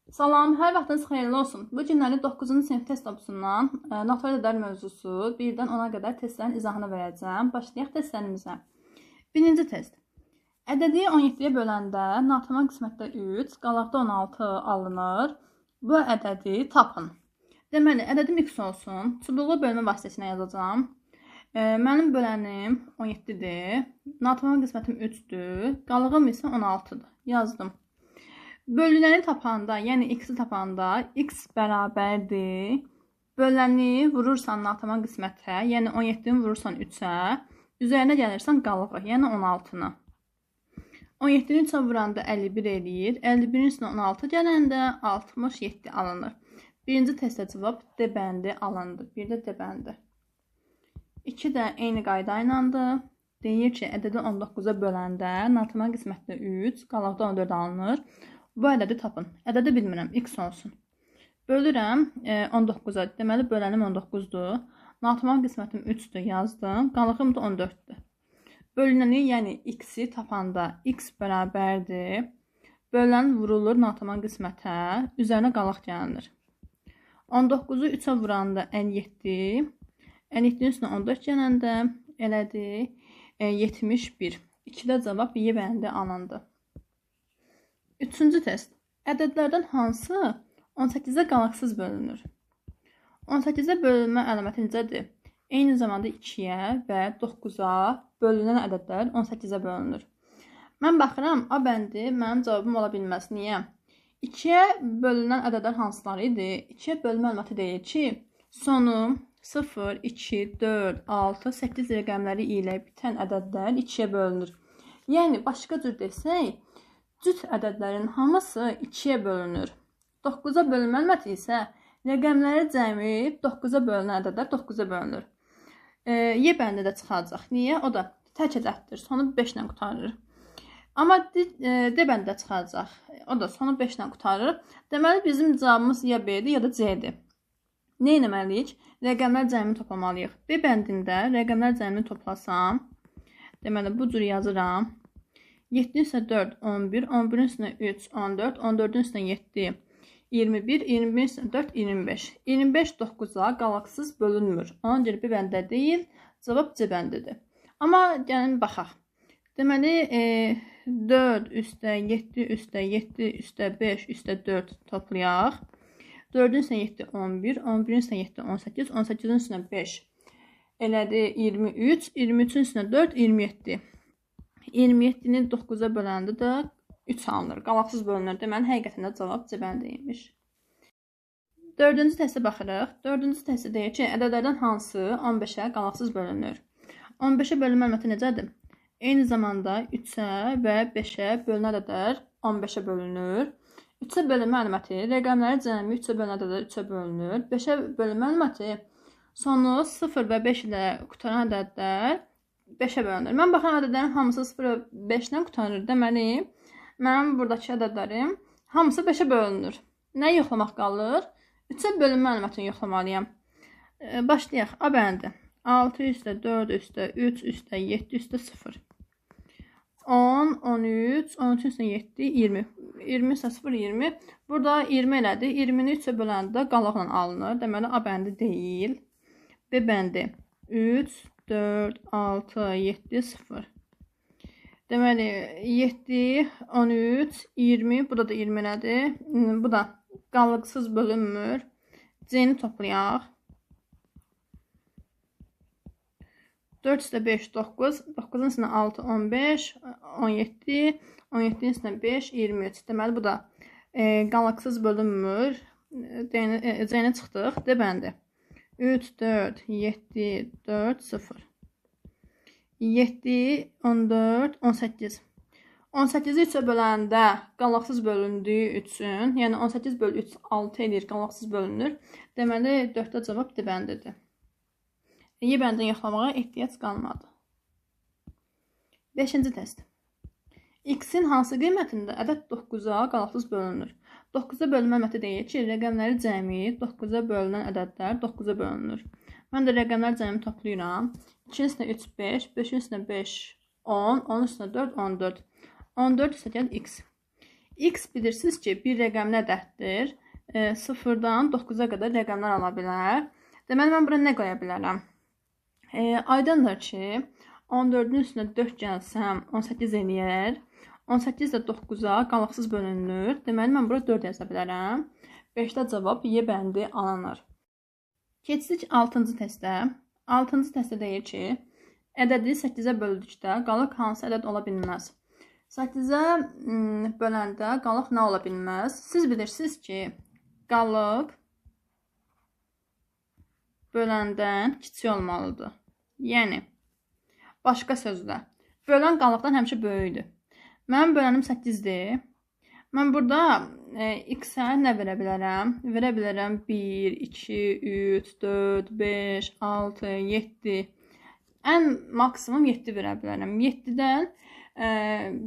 Salam, hər vaxtınız xeyirli olsun. Bu günləri 9-cu sinif test topusundan natural ədəd mövzusu 1-dən 10-a qədər testlərin izahını verəcəm. Başlayaq testlərimizə. Birinci test. Ədədi 17-yə böləndə natamam qismətdə 3, qalaqda 16 alınır. Bu ədədi tapın. Deməli, ədədim x olsun. Çubuqlu bölmə vasitəsilə yazacağım. Mənim bölənim 17-dir. Natamam qismətim 3-dür. Qalığım isə 16-dır. Yazdım. Bölünəni tapanda, yəni x-i tapanda x bərabərdir. Böləni vurursan natamam qismətə, yəni 17-ni vurursan 3-ə, üzərinə gəlirsən qalığı, yəni 16-nı. 17-ni 3-ə vuranda 51 eləyir. 51-in üstünə 16 gələndə 67 alınır. Birinci testə cavab D bəndi alındı. Bir də D bəndi. 2 də eyni qayda ilədir. Deyir ki, ədədi 19-a böləndə natamam qismətdə 3, qalıqda 14 alınır. Bu ədədi tapın. Ədədi bilmirəm, x olsun. Bölürəm 19-a. Deməli, bölənim 19-dur. Natamam qismətim 3-dür, yazdım. Qalığım da 14-dür. Bölünəni, yəni x-i tapanda x bərabərdir. Bölünən vurulur natamam qismətə. Üzərinə qalıq gəlinir. 19-u 3-ə vuranda 57. 57-in üstünə 14 gələndə elədi 71. 2-də cavab Y bəndi alındı. Üçüncü test. Ədədlərdən hansı 18-ə qalaqsız bölünür? 18-ə bölünmə əlaməti necədir? Eyni zamanda 2-yə və 9-a bölünən ədədlər 18-ə bölünür. Mən baxıram, A bəndi mənim cavabım ola bilməz. Niyə? 2-yə bölünən ədədlər hansılar idi? 2-yə bölünmə əlaməti deyir ki, sonu 0, 2, 4, 6, 8 rəqəmləri ilə bitən ədədlər 2-yə bölünür. Yəni, başqa cür desək, cüt ədədlərin hamısı 2-yə bölünür. 9-a bölünmə əlaməti isə rəqəmləri cəmi 9-a bölünən ədədlər 9-a bölünür. Y bəndi də çıxacaq. Niyə? O da tək ədəddir. Sonu 5 ilə qutarır. Amma D bəndi də çıxacaq. O da sonu 5 ilə qutarır. Deməli, bizim cavabımız ya B-dir, ya da C-dir. Nə etməliyik? Rəqəmlər cəmini toplamalıyıq. B bəndində rəqəmlər cəmini toplasam, deməli, bu cür yazıram. 7-in üstünə 4, 11, 11-in üstünə 3, 14, 14-ün üstünə 7, 21, 21-in üstünə 4, 25. 25 9-a qalaqsız bölünmür. Ona görə B bəndə deyil, cavab C bəndidir. Amma gəlin baxaq. Deməli, 4 üstə 7 üstə 7 üstə 5 üstə 4 toplayaq. 4-ün üstünə 7, 11, 11-in üstünə 7, 18, 18-in üstünə 5. Elədi 23, 23-ün üstünə 4, 27. 27-ni 9-a böləndə də 3 alınır. Qalaqsız bölünür. Deməli, həqiqətən də cavab C bəndiymiş. 4-cü testə baxırıq. 4-cü testdə deyir ki, ədədlərdən hansı 15-ə qalaqsız bölünür? 15-ə bölünmə əlaməti necədir? Eyni zamanda 3-ə və 5-ə bölünən ədədlər 15-ə bölünür. 3-ə bölünmə əlaməti rəqəmləri cəmi 3-ə bölünən ədədlər 3-ə bölünür. 5-ə bölünmə əlaməti sonu 0 və 5 ilə qutaran ədədlər 5-ə bölünür. Mən baxan ədədlərin hamısı 0 və 5 ilə qutarır. Deməli, mənim buradakı ədədlərim hamısı 5-ə bölünür. Nə yoxlamaq qalır? 3-ə bölünmə əlamətini yoxlamalıyam. Başlayaq. A bəndi. 6 üstə 4 üstə 3 üstə 7 üstə 0. 10, 13, 13 üstə 7, 20. 20 üstə 0, 20. Burada 20 elədi. 20-ni 3-ə böləndə qalıqla alınır. Deməli, A bəndi deyil. B bəndi. 3, 4, 6, 7, 0. Deməli, 7, 13, 20. Burada da 20 elədi. Bu da qalıqsız bölünmür. C-ni toplayaq. 4 üstə 5, 9. 9-un üstünə 6, 15, 17. 17-in üstünə 5, 23. Deməli, bu da qalıqsız bölünmür. C-ni çıxdıq. D bəndi. 3, 4, 7, 4, 0. 7, 14, 18. 18-i 3-ə böləndə qalıqsız bölündüyü üçün, yəni 18 bölü 3, 6 edir, qalıqsız bölünür. Deməli, 4-də cavab D bəndidir. Y bəndini yoxlamağa ehtiyac qalmadı. 5-ci test. X-in hansı qiymətində ədəd 9-a qalaqsız bölünür? 9-a bölünmə əlaməti deyir ki, rəqəmləri cəmi 9-a bölünən ədədlər 9-a bölünür. Mən də rəqəmlər cəmi toplayıram. 2-in üstünə 3, 5, 5-in üstünə 5, 10, 10-un üstünə 4, 14. 14 üstə gəl x. X bilirsiniz ki, bir rəqəm nə ədəddir? 0-dan 9-a qədər rəqəmlər ala bilər. Deməli, mən bura nə qoya bilərəm? Aydındır ki, 14-ün üstünə 4 gəlsəm 18 eləyər. 18 də 9-a qalıqsız bölünür. Deməli, mən bura 4 yaza bilərəm. 5-də cavab Y bəndi alınır. Keçdik 6-cı testə. 6-cı testdə deyir ki, ədədi 8-ə böldükdə qalıq hansı ədəd ola bilməz? 8-ə böləndə qalıq nə ola bilməz? Siz bilirsiniz ki, qalıq böləndən kiçik olmalıdır. Yəni, başqa sözlə, bölən qalıqdan həmişə böyükdür. Mənim bölənim 8-dir. Mən burada x-ə nə verə bilərəm? Verə bilərəm 1, 2, 3, 4, 5, 6, 7. Ən maksimum 7 verə bilərəm. 7-dən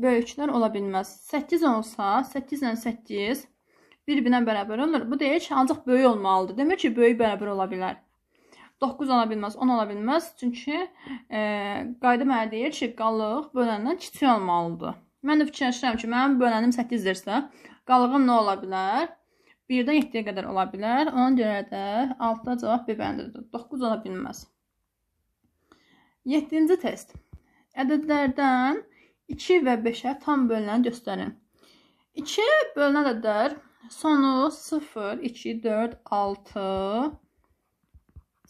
böyüklər ola bilməz. 8 olsa, 8 ilə 8 bir-birinə bərabər olur. Bu deyir ki, ancaq böyük olmalıdır. Demək ki, böyük bərabər ola bilər. 9 ola bilməz, 10 ola bilməz. Çünki qayda mənə deyir ki, qalıq böləndən kiçik olmalıdır. Mən də fikirləşirəm ki, mənim bölənim 8-dirsə, qalığım nə ola bilər? 1-dən 7-yə qədər ola bilər. Ona görə də 6-da cavab B bəndidir. 9 ola bilməz. 7-ci test. Ədədlərdən 2 və 5-ə tam bölünəni göstərin. 2-yə bölünən ədədlər sonu 0, 2, 4, 6,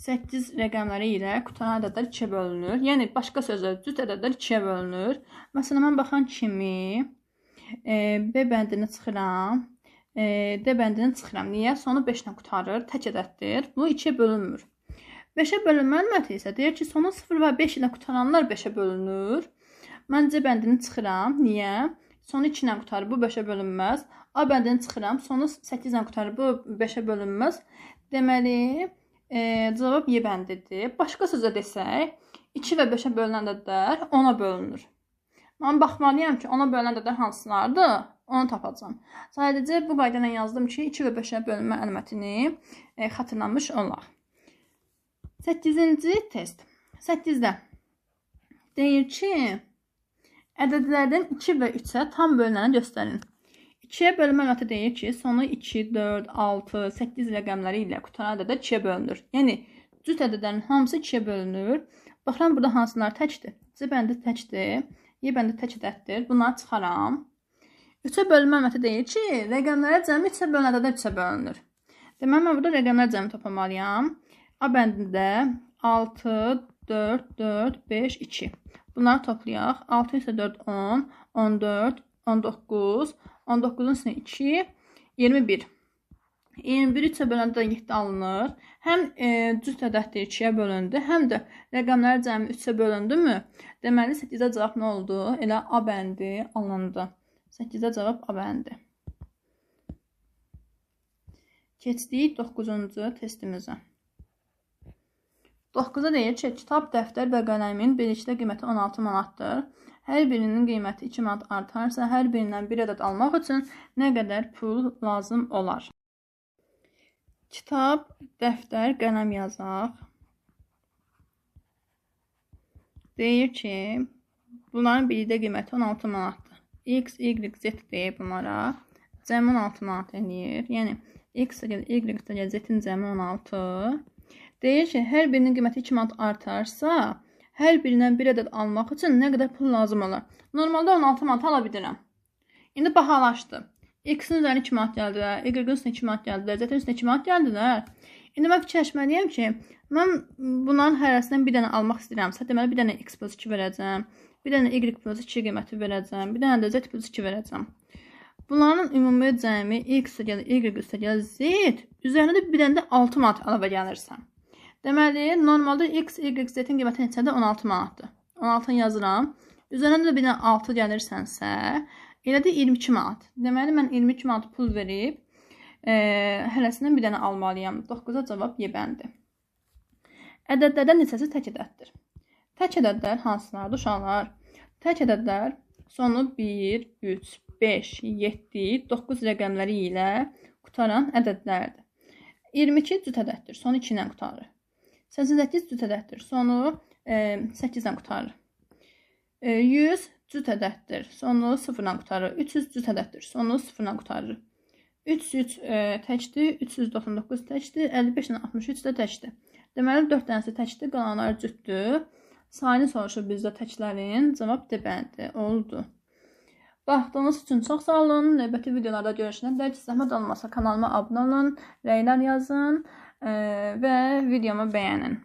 8 rəqəmləri ilə qutaran ədədlər 2-yə bölünür. Yəni, başqa sözlə, cüt ədədlər 2-yə bölünür. Məsələn, mən baxan kimi B bəndini çıxıram, D bəndini çıxıram. Niyə? Sonu 5 ilə qutarır, tək ədəddir. Bu 2-yə bölünmür. 5-ə bölünmə əməti isə deyir ki, sonu 0 və 5 ilə qutaranlar 5-ə bölünür. Mən C bəndini çıxıram. Niyə? Sonu 2 ilə qutarır, bu 5-ə bölünməz. A bəndini çıxıram, sonu 8 ilə qutarır, bu 5-ə bölünməz. Deməli, cavab Y bəndidir. Başqa sözə desək, 2 və 5-ə bölünən ədədlər 10-a bölünür. Mən baxmalıyam ki, 10-a bölünən ədədlər hansılardır? Onu tapacağam. Sadəcə bu qayda ilə yazdım ki, 2 və 5-ə bölünmə əlamətini xatırlamış olaq. 8-ci test. 8-də deyir ki, ədədlərdən 2 və 3-ə tam bölünəni göstərin. 2-yə bölünmə əlaməti deyir ki, sonu 2, 4, 6, 8 rəqəmləri ilə qutaran ədədlər 2-yə bölünür. Yəni, cüt ədədlərin hamısı 2-yə bölünür. Baxıram, burada hansılar təkdir? C bəndi təkdir, Y bəndi tək ədəddir. Bunları çıxaram. 3-ə bölünmə əlaməti deyir ki, rəqəmlərə cəmi 3-ə bölünən ədədlər 3-ə bölünür. Deməli, mən burada rəqəmlər cəmi toplamalıyam. A bəndində 6, 4, 4, 5, 2. Bunları toplayaq. 6 isə 4, 10, 14, 19, 19-un üstünə 2, 21. 21 3-ə böləndə 7 alınır. Həm cüt ədəddir 2-yə bölündü, həm də rəqəmləri cəmi 3-ə bölündü mü? Deməli, 8-də cavab nə oldu? Elə A bəndi alındı. 8-də cavab A bəndi. Keçdik 9-cu testimizə. 9-da deyir ki, kitab, dəftər və qələmin birlikdə qiyməti 16 manatdır. Hər birinin qiyməti 2 manat artarsa, hər birindən bir ədəd almaq üçün nə qədər pul lazım olar? Kitab, dəftər, qələm yazaq. Deyir ki, bunların birlikdə qiyməti 16 manatdır. X, Y, Z deyir bunlara. Cəmi 16 manat eləyir. Yəni, X, Y, Z-in cəmi 16. Deyir ki, hər birinin qiyməti 2 manat artarsa, hər birindən bir ədəd almaq üçün nə qədər pul lazım olar? Normalda 16 manat ala bilirəm. İndi bahalaşdı. X-in üzərinə 2 manat gəldilər, Y-in üstünə 2 manat gəldilər, Z-in üstünə 2 manat gəldilər. İndi mən fikirləşməliyəm ki, mən bunların hərəsindən bir dənə almaq istəyirəmsə, deməli bir dənə X plus 2 verəcəm, bir dənə Y plus 2 qiyməti verəcəm, bir dənə də Z plus 2 verəcəm. Bunların ümumi cəmi X üstə gəlir, Y üstə gəlir, Z, üzərinə də bir dənə də 6 manat əlavə gəlirsən. Deməli, normalda X, Y, Z-in qiyməti neçədir? 16 manatdır. 16-ını yazıram. Üzərinə də bir dənə 6 gəlirsənsə, elə də 22 manat. Deməli, mən 22 manat pul verib, hərəsindən bir dənə almalıyam. 9-a cavab Y bəndi. Ədədlərdən neçəsi tək ədəddir? Tək ədədlər hansılardır uşaqlar? Tək ədədlər sonu 1, 3, 5, 7, 9 rəqəmləri ilə qutaran ədədlərdir. 22 cüt ədəddir, sonu 2 ilə qutarır. 88 cüt ədəddir, sonu 8 ilə qutarır. 100 cüt ədəddir. Sonu 0-la qutarır. 300 cüt ədəddir. Sonu 0-la qutarır. 300 təkdir, 399 təkdir, 55 ilə 63 də təkdir. Deməli 4 dənəsi təkdir, qalanları cütdür. Sayını soruşur bizdə təklərin. Cavab D-bəndir. Oldu. Baxdığınız üçün çox sağ olun. Növbəti videolarda görüşənə dək zəhmət olmasa kanalıma abunə olun, rəylər yazın və videomu bəyənin.